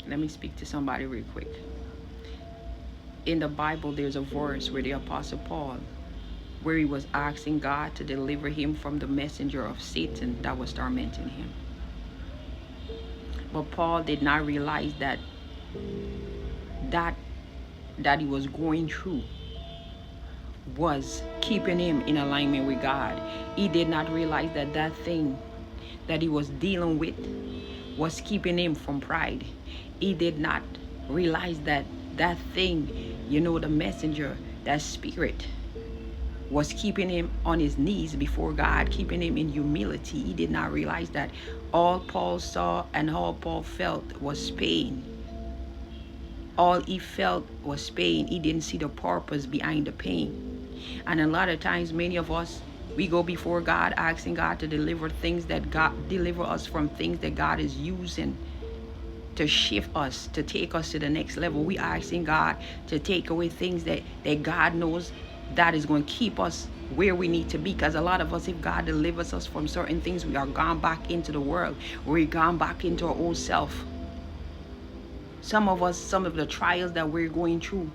Let me speak to somebody real quick. In the Bible, there's a verse where the Apostle Paul, where he was asking God to deliver him from the messenger of Satan that was tormenting him. But Paul did not realize that that he was going through was keeping him in alignment with God. He did not realize that thing that he was dealing with was keeping him from pride. He did not realize that thing, the messenger, that spirit, was keeping him on his knees before God, keeping him in humility. He did not realize that all Paul saw and all Paul felt was pain. All he felt was pain. He didn't see the purpose behind the pain. And a lot of times, many of us, we go before God asking God to deliver us from things that God is using to shift us, to take us to the next level. We asking God to take away things that God knows that is going to keep us where we need to be. Because a lot of us, if God delivers us from certain things, we are gone back into the world. We're gone back into our old self. Some of us, some of the trials that we're going through,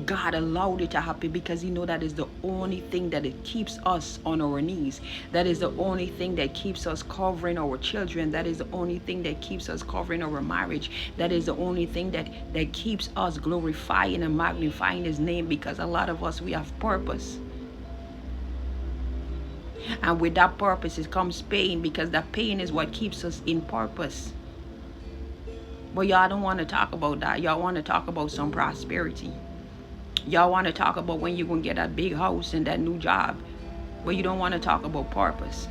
God allowed it to happen because He knows that is the only thing that it keeps us on our knees. That is the only thing that keeps us covering our children. That is the only thing that keeps us covering our marriage. That is the only thing that keeps us glorifying and magnifying His name, because a lot of us, we have purpose. And with that purpose, it comes pain, because that pain is what keeps us in purpose. But y'all don't want to talk about that. Y'all want to talk about some prosperity. Y'all want to talk about when you're going to get that big house and that new job. But you don't want to talk about purpose.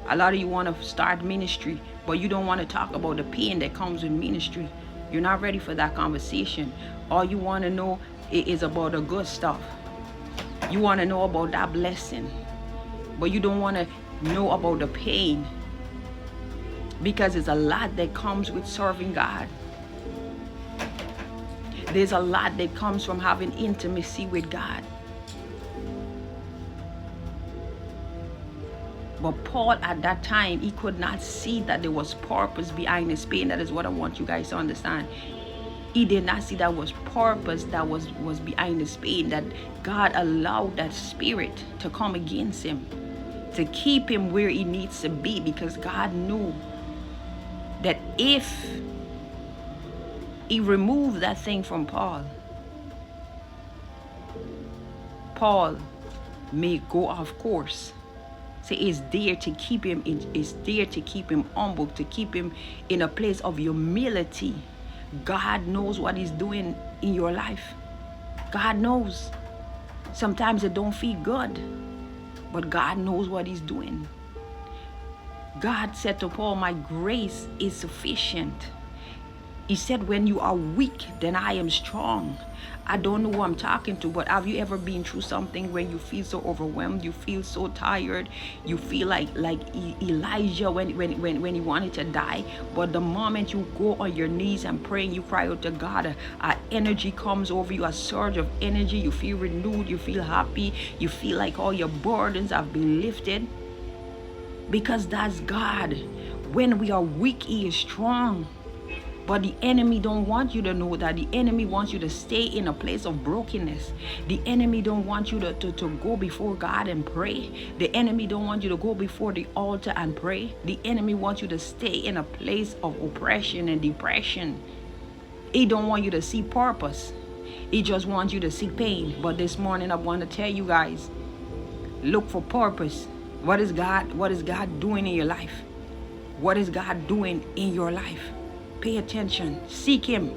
A lot of you want to start ministry, but you don't want to talk about the pain that comes with ministry. You're not ready for that conversation. All you want to know is about the good stuff. You want to know about that blessing, but you don't want to know about the pain, because there's a lot that comes with serving God. There's a lot that comes from having intimacy with God. But Paul, at that time, he could not see that there was purpose behind his pain. That is what I want you guys to understand. He did not see that was purpose that was behind his pain, that God allowed that spirit to come against him, to keep him where he needs to be, because God knew that if He removed that thing from Paul, Paul may go off course. So it's there to keep him it's there to keep him humble, to keep him in a place of humility. God knows what He's doing in your life. God knows. Sometimes it don't feel good, but God knows what He's doing. God said to Paul, "My grace is sufficient." He said, "When you are weak, then I am strong." I don't know who I'm talking to, but have you ever been through something where you feel so overwhelmed, you feel so tired, you feel like Elijah when he wanted to die, but the moment you go on your knees and pray and you cry out to God, energy comes over you, a surge of energy, you feel renewed, you feel happy, you feel like all your burdens have been lifted, because that's God. When we are weak, He is strong. But the enemy don't want you to know that. The enemy wants you to stay in a place of brokenness. The enemy don't want you to go before God and pray. The enemy don't want you to go before the altar and pray. The enemy wants you to stay in a place of oppression and depression. He don't want you to see purpose. He just wants you to see pain. But this morning I want to tell you guys, look for purpose. What is God doing in your life? What is God doing in your life? Pay attention. Seek Him.